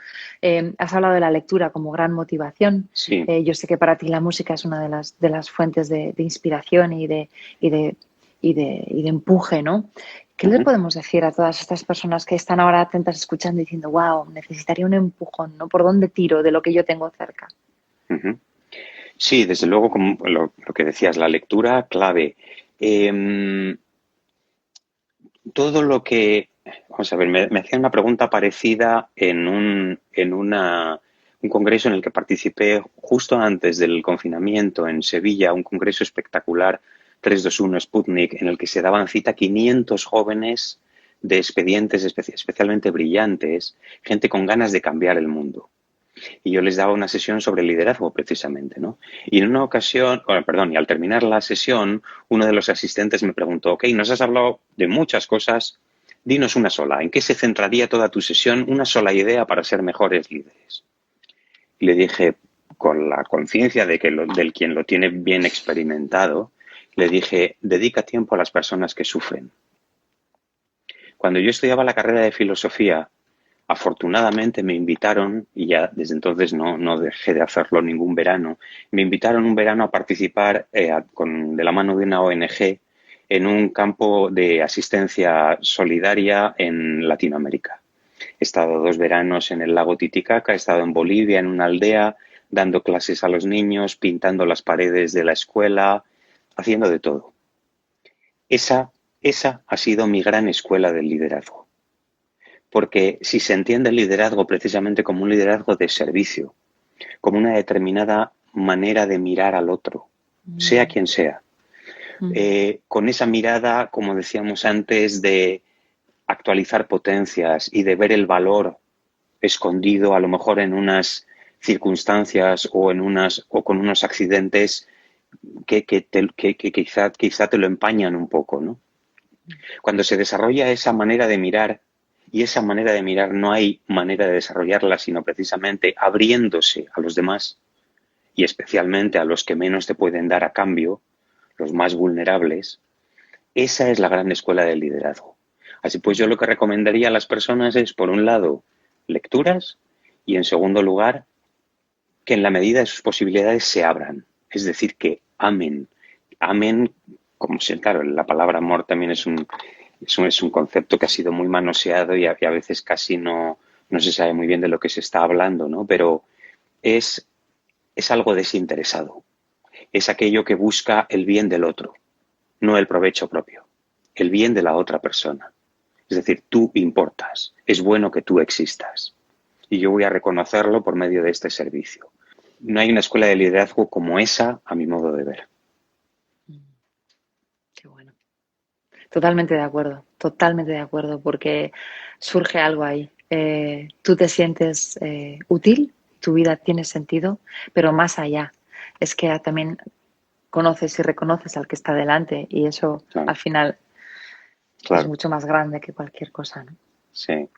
Has hablado de la lectura como gran motivación. Sí. Yo sé que para ti la música es una de las fuentes de inspiración y de empuje, ¿no? ¿Qué le podemos decir a todas estas personas que están ahora atentas escuchando y diciendo, wow, necesitaría un empujón, ¿no? ¿Por dónde tiro de lo que yo tengo cerca? Sí, desde luego, como lo que decías, la lectura clave. Todo lo que... Vamos a ver, me hacían una pregunta parecida en un congreso en el que participé justo antes del confinamiento en Sevilla, un congreso espectacular, 321 Sputnik, en el que se daban cita 500 jóvenes de expedientes especialmente brillantes, gente con ganas de cambiar el mundo. Y yo les daba una sesión sobre liderazgo, precisamente, ¿no? Y en una ocasión, y al terminar la sesión, uno de los asistentes me preguntó, ok, nos has hablado de muchas cosas, dinos una sola, ¿en qué se centraría toda tu sesión? Una sola idea para ser mejores líderes. Y le dije, con la conciencia de que del quien lo tiene bien experimentado, le dije, dedica tiempo a las personas que sufren. Cuando yo estudiaba la carrera de filosofía, afortunadamente me invitaron, y ya desde entonces no dejé de hacerlo ningún verano, me invitaron un verano a participar de la mano de una ONG en un campo de asistencia solidaria en Latinoamérica. He estado 2 veranos en el lago Titicaca, he estado en Bolivia, en una aldea, dando clases a los niños, pintando las paredes de la escuela, haciendo de todo. Esa ha sido mi gran escuela del liderazgo. Porque si se entiende el liderazgo precisamente como un liderazgo de servicio, como una determinada manera de mirar al otro, sea quien sea, con esa mirada, como decíamos antes, de actualizar potencias y de ver el valor escondido a lo mejor en unas circunstancias o con unos accidentes que quizá te lo empañan un poco, ¿no? Cuando se desarrolla esa manera de mirar, y esa manera de mirar no hay manera de desarrollarla sino precisamente abriéndose a los demás y especialmente a los que menos te pueden dar a cambio, los más vulnerables, esa es la gran escuela del liderazgo. Así pues, yo lo que recomendaría a las personas es, por un lado, lecturas y, en segundo lugar, que en la medida de sus posibilidades se abran. Es decir, que amen. Amen, como si, claro, la palabra amor también es un concepto que ha sido muy manoseado y a veces casi no se sabe muy bien de lo que se está hablando, ¿no? Pero es algo desinteresado. Es aquello que busca el bien del otro, no el provecho propio, el bien de la otra persona. Es decir, tú importas, es bueno que tú existas. Y yo voy a reconocerlo por medio de este servicio. No hay una escuela de liderazgo como esa, a mi modo de ver. Qué bueno. Totalmente de acuerdo, porque surge algo ahí. Tú te sientes útil, tu vida tiene sentido, pero más allá. Es que también conoces y reconoces al que está delante y eso Claro. al final Claro. es mucho más grande que cualquier cosa, ¿no? Sí.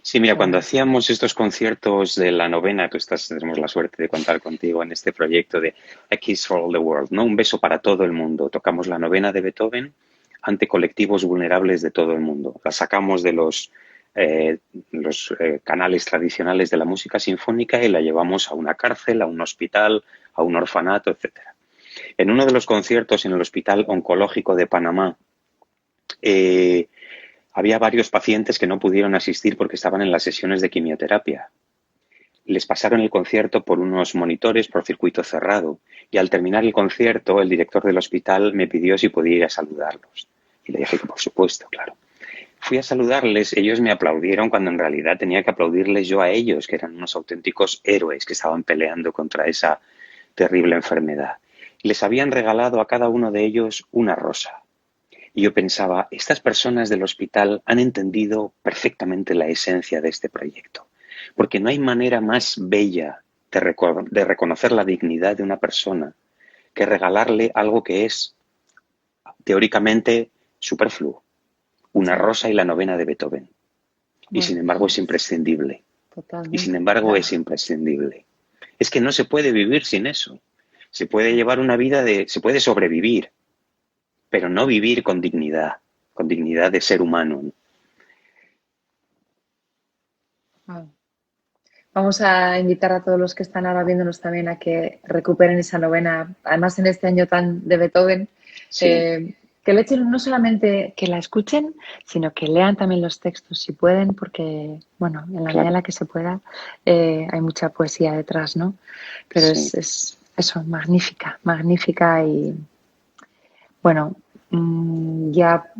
Sí, mira, cuando hacíamos estos conciertos de la novena, tenemos la suerte de contar contigo en este proyecto de A Kiss for All the World, ¿no? Un beso para todo el mundo. Tocamos la novena de Beethoven ante colectivos vulnerables de todo el mundo. La sacamos de los canales tradicionales de la música sinfónica y la llevamos a una cárcel, a un hospital, a un orfanato, etcétera. En uno de los conciertos en el Hospital Oncológico de Panamá, había varios pacientes que no pudieron asistir porque estaban en las sesiones de quimioterapia. Les pasaron el concierto por unos monitores por circuito cerrado y al terminar el concierto el director del hospital me pidió si podía ir a saludarlos. Y le dije que por supuesto, claro. Fui a saludarles, ellos me aplaudieron cuando en realidad tenía que aplaudirles yo a ellos, que eran unos auténticos héroes que estaban peleando contra esa terrible enfermedad. Les habían regalado a cada uno de ellos una rosa. Y yo pensaba, estas personas del hospital han entendido perfectamente la esencia de este proyecto, porque no hay manera más bella de reconocer la dignidad de una persona que regalarle algo que es teóricamente superfluo, una rosa y la novena de Beethoven. Y sin embargo es imprescindible. Totalmente. Y sin embargo es imprescindible. Es que no se puede vivir sin eso. Se puede llevar una vida se puede sobrevivir, pero no vivir con dignidad de ser humano. Vamos a invitar a todos los que están ahora viéndonos también a que recuperen esa novena, además en este año tan de Beethoven, Sí. que le echen no solamente que la escuchen, sino que lean también los textos si pueden, porque, bueno, en la medida en la que se pueda, hay mucha poesía detrás, ¿no? Pero Sí. es eso, magnífica y, bueno, ya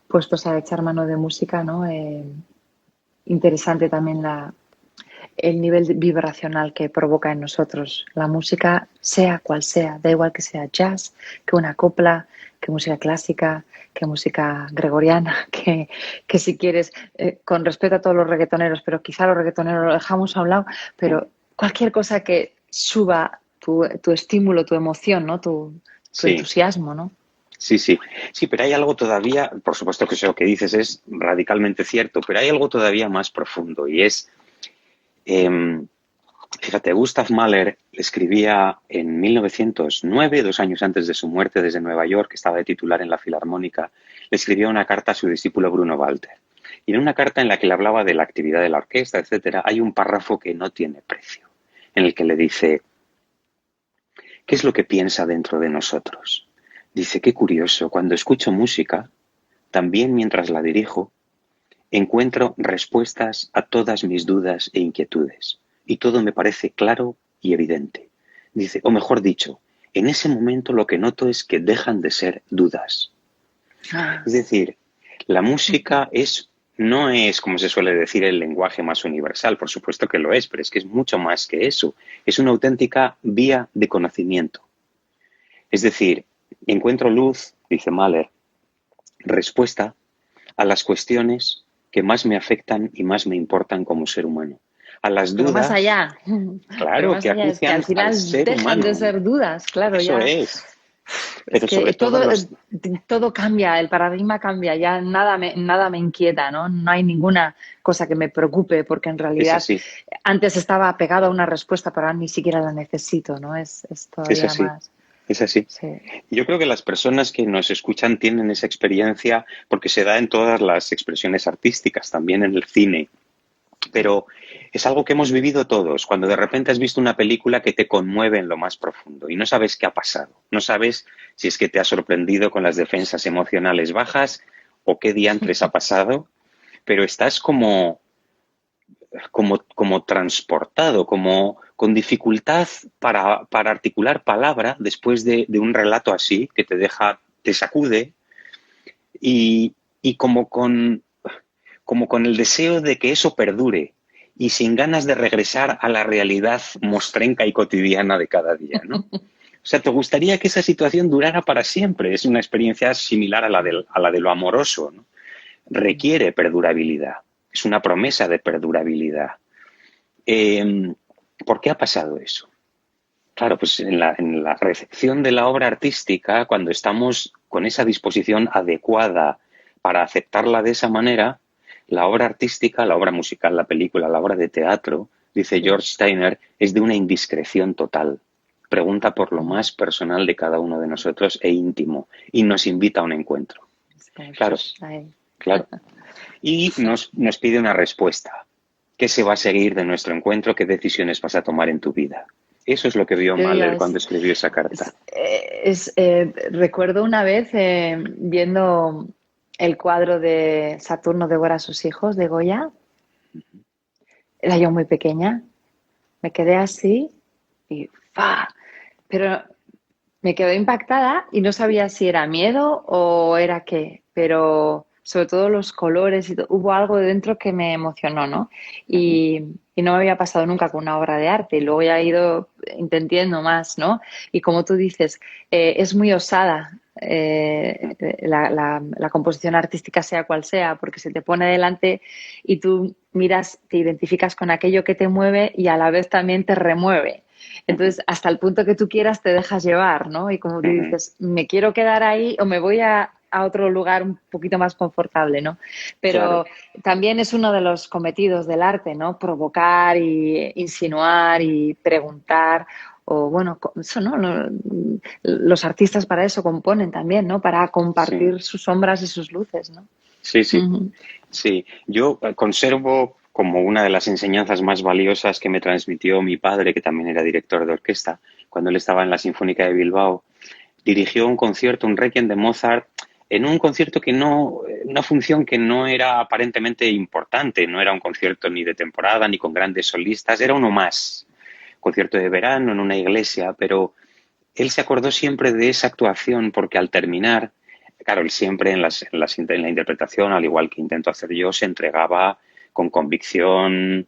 puestos a echar mano de música, ¿no? Interesante también el nivel vibracional que provoca en nosotros la música, sea cual sea, da igual que sea jazz, que una copla, que música clásica, que música gregoriana, que si quieres, con respeto a todos los reggaetoneros, pero quizá los reggaetoneros lo dejamos a un lado, pero cualquier cosa que suba tu estímulo, tu emoción, ¿no? Tu entusiasmo, ¿no? Sí, pero hay algo todavía, por supuesto que eso que dices es radicalmente cierto, pero hay algo todavía más profundo y es, fíjate, Gustav Mahler escribía en 1909, 2 años antes de su muerte desde Nueva York, que estaba de titular en la Filarmónica, le escribía una carta a su discípulo Bruno Walter. Y en una carta en la que le hablaba de la actividad de la orquesta, etcétera, hay un párrafo que no tiene precio, en el que le dice, ¿qué es lo que piensa dentro de nosotros? Dice, qué curioso, cuando escucho música, también mientras la dirijo, encuentro respuestas a todas mis dudas e inquietudes, y todo me parece claro y evidente. Dice, o mejor dicho, en ese momento lo que noto es que dejan de ser dudas. Es decir, la música es no es, como se suele decir, el lenguaje más universal, por supuesto que lo es, pero es que es mucho más que eso. Es una auténtica vía de conocimiento. Es decir, encuentro luz, dice Mahler, respuesta a las cuestiones que más me afectan y más me importan como ser humano. A las Pero más dudas, allá, pero claro, más que allá es que al acucian al final ser dejan de humano. ser dudas, claro, Eso ya. es. Es Pero que sobre todo todo cambia, el paradigma cambia, ya nada me inquieta, ¿no? No hay ninguna cosa que me preocupe, porque en es realidad así, antes estaba pegado a una respuesta, pero ahora ni siquiera la necesito, ¿no? Es es todavía así, más. es así. Sí. Yo creo que las personas que nos escuchan tienen esa experiencia porque se da en todas las expresiones artísticas, también en el cine. Pero es algo que hemos vivido todos, cuando de repente has visto una película que te conmueve en lo más profundo y no sabes qué ha pasado, no sabes si es que te ha sorprendido con las defensas emocionales bajas o qué diantres ha pasado, pero estás como transportado, como con dificultad para articular palabra después de un relato así que te deja, te sacude y como con el deseo de que eso perdure y sin ganas de regresar a la realidad mostrenca y cotidiana de cada día, ¿no? O sea, ¿te gustaría que esa situación durara para siempre? Es una experiencia similar a la de lo amoroso, ¿no? Requiere perdurabilidad, es una promesa de perdurabilidad. ¿Por qué ha pasado eso? Claro, pues en la recepción de la obra artística, cuando estamos con esa disposición adecuada para aceptarla de esa manera, la obra artística, la obra musical, la película, la obra de teatro, dice George Steiner, es de una indiscreción total. Pregunta por lo más personal de cada uno de nosotros e íntimo y nos invita a un encuentro. Claro, claro. Y nos pide una respuesta. ¿Qué se va a seguir de nuestro encuentro? ¿Qué decisiones vas a tomar en tu vida? Eso es lo que vio Mahler cuando escribió esa carta. Recuerdo una vez viendo el cuadro de Saturno devora a sus hijos de Goya. Era yo muy pequeña. Me quedé así y ¡fa! Pero me quedé impactada y no sabía si era miedo o era qué, pero sobre todo los colores, hubo algo dentro que me emocionó, ¿no? Y no me había pasado nunca con una obra de arte, y luego ya he ido entendiendo más, ¿no? Y como tú dices, es muy osada la composición artística, sea cual sea, porque se te pone delante y tú miras, te identificas con aquello que te mueve y a la vez también te remueve. Entonces, hasta el punto que tú quieras, te dejas llevar, ¿no? Y como tú dices, me quiero quedar ahí o me voy a otro lugar un poquito más confortable, ¿no? Pero claro, también es uno de los cometidos del arte, ¿no? Provocar y insinuar y preguntar. O bueno, eso, ¿no? Los artistas para eso componen también, ¿no? Para compartir sus sombras y sus luces, ¿no? Sí, sí. Sí, yo conservo como una de las enseñanzas más valiosas que me transmitió mi padre, que también era director de orquesta, cuando él estaba en la Sinfónica de Bilbao. Dirigió un concierto, un Requiem de Mozart, en un concierto una función que no era aparentemente importante, no era un concierto ni de temporada ni con grandes solistas, era uno más, concierto de verano en una iglesia, pero él se acordó siempre de esa actuación porque al terminar, claro, él siempre en la interpretación, al igual que intento hacer yo, se entregaba con convicción,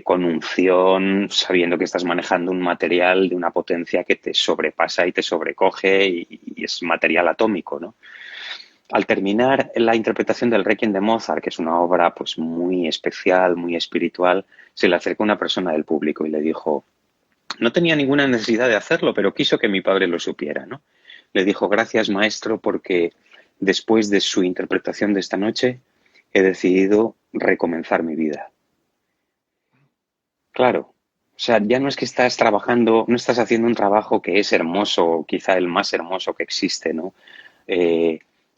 con unción, sabiendo que estás manejando un material de una potencia que te sobrepasa y te sobrecoge y es material atómico, ¿no? Al terminar la interpretación del Requiem de Mozart, que es una obra pues muy especial, muy espiritual, se le acercó una persona del público y le dijo, no tenía ninguna necesidad de hacerlo, pero quiso que mi padre lo supiera, ¿no? Le dijo, gracias maestro, porque después de su interpretación de esta noche he decidido recomenzar mi vida. Claro, o sea, ya no es que estás trabajando, no estás haciendo un trabajo que es hermoso, quizá el más hermoso que existe, ¿no?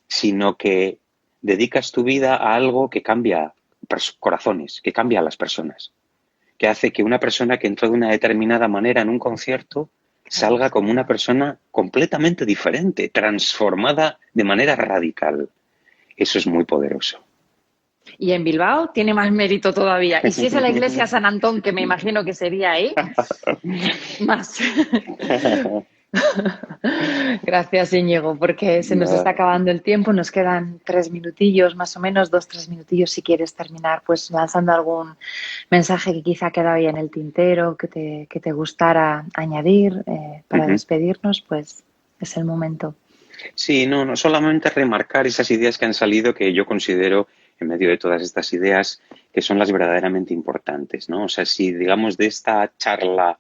Sino que dedicas tu vida a algo que cambia corazones, que cambia a las personas, que hace que una persona que entró de una determinada manera en un concierto salga como una persona completamente diferente, transformada de manera radical. Eso es muy poderoso. Y en Bilbao tiene más mérito todavía. Y si es en la iglesia San Antón, que me imagino que sería ahí, más. Gracias, Íñigo, porque se nos está Nada. acabando el tiempo. Nos quedan 3 minutillos, más o menos, 2, 3 minutillos. Si quieres terminar, pues lanzando algún mensaje que quizá ha quedado ahí en el tintero, que te gustara añadir para Ujú. despedirnos, pues es el momento. Sí, no solamente remarcar esas ideas que han salido que yo considero, en medio de todas estas ideas, que son las verdaderamente importantes, ¿no? O sea, si digamos de esta charla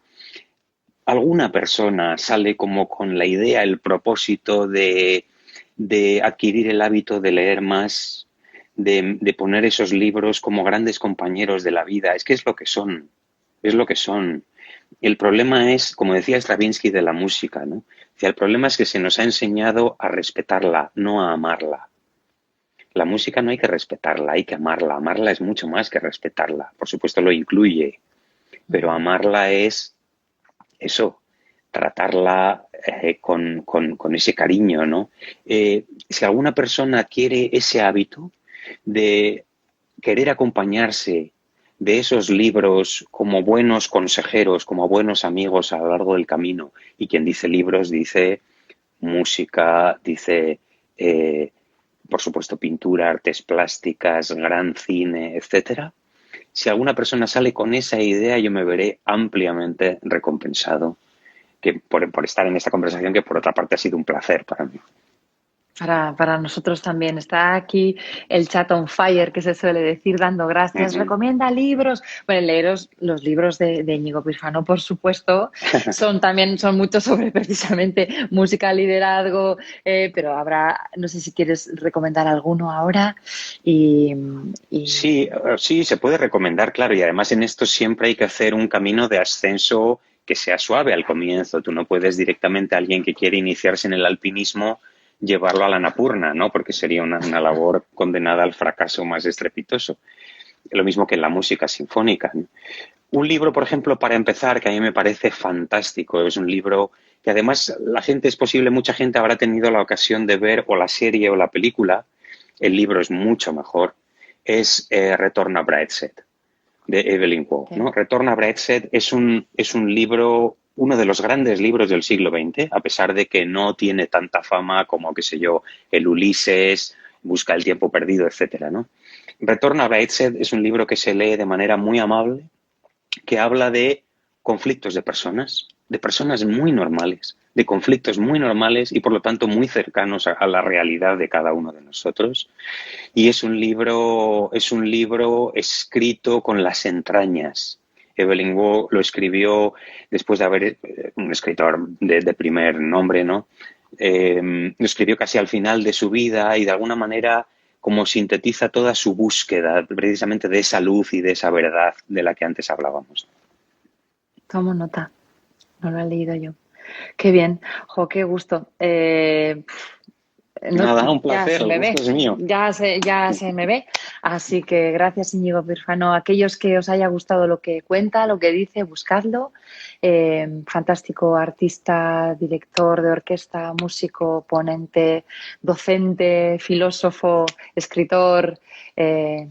alguna persona sale como con la idea, el propósito de adquirir el hábito de leer más, de poner esos libros como grandes compañeros de la vida, es que es lo que son, es lo que son. El problema es, como decía Stravinsky de la música, ¿no? Decía, el problema es que se nos ha enseñado a respetarla, no a amarla. La música no hay que respetarla, hay que amarla. Amarla es mucho más que respetarla. Por supuesto lo incluye, pero amarla es eso, tratarla con ese cariño, ¿no? Si alguna persona adquiere ese hábito de querer acompañarse de esos libros como buenos consejeros, como buenos amigos a lo largo del camino, y quien dice libros dice música, dice, por supuesto, pintura, artes plásticas, gran cine, etcétera. Si alguna persona sale con esa idea, yo me veré ampliamente recompensado que por estar en esta conversación, que por otra parte ha sido un placer para mí. Para nosotros también. Está aquí el chat on fire, que se suele decir, dando gracias. Ujú. Recomienda libros. Bueno, leeros los libros de Íñigo Pirfano, por supuesto. Son muchos sobre precisamente música, liderazgo, pero habrá, no sé si quieres recomendar alguno ahora. Y, y Sí, sí, se puede recomendar, claro, y además en esto siempre hay que hacer un camino de ascenso que sea suave al comienzo. Tú no puedes directamente a alguien que quiere iniciarse en el alpinismo llevarlo a la Napurna, ¿no? Porque sería una labor condenada al fracaso más estrepitoso. Lo mismo que en la música sinfónica, ¿no? Un libro, por ejemplo, para empezar, que a mí me parece fantástico, es un libro que además la gente, es posible, mucha gente habrá tenido la ocasión de ver o la serie o la película, el libro es mucho mejor, es Retorn a Brideshead, de Evelyn Waugh, okay. ¿no? Retorn a Brideshead es un libro, uno de los grandes libros del siglo XX, a pesar de que no tiene tanta fama como, qué sé yo, el Ulises, Busca el tiempo perdido, etcétera, ¿no? Retorn a Brideshead es un libro que se lee de manera muy amable, que habla de conflictos de personas muy normales, de conflictos muy normales y por lo tanto muy cercanos a la realidad de cada uno de nosotros. Y es un libro escrito con las entrañas. Evelyn Waugh lo escribió después de haber, un escritor de primer nombre, ¿no? Lo escribió casi al final de su vida y de alguna manera como sintetiza toda su búsqueda precisamente de esa luz y de esa verdad de la que antes hablábamos. Tomo nota. No lo he leído yo. Qué bien. Jo, qué gusto. No, Nada, un ya placer, se el me gusto ve, es mío. ya se me ve. Así que gracias, Íñigo Pirfano. Aquellos que os haya gustado lo que cuenta, lo que dice, buscadlo. Fantástico artista, director de orquesta, músico, ponente, docente, filósofo, escritor,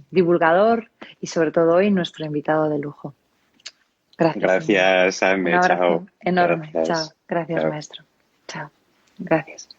divulgador y sobre todo hoy nuestro invitado de lujo. Gracias, Íñigo. Gracias, Un Aime, chao. abrazo enorme. Chao. Gracias. Gracias, Chao. maestro. Chao. Gracias.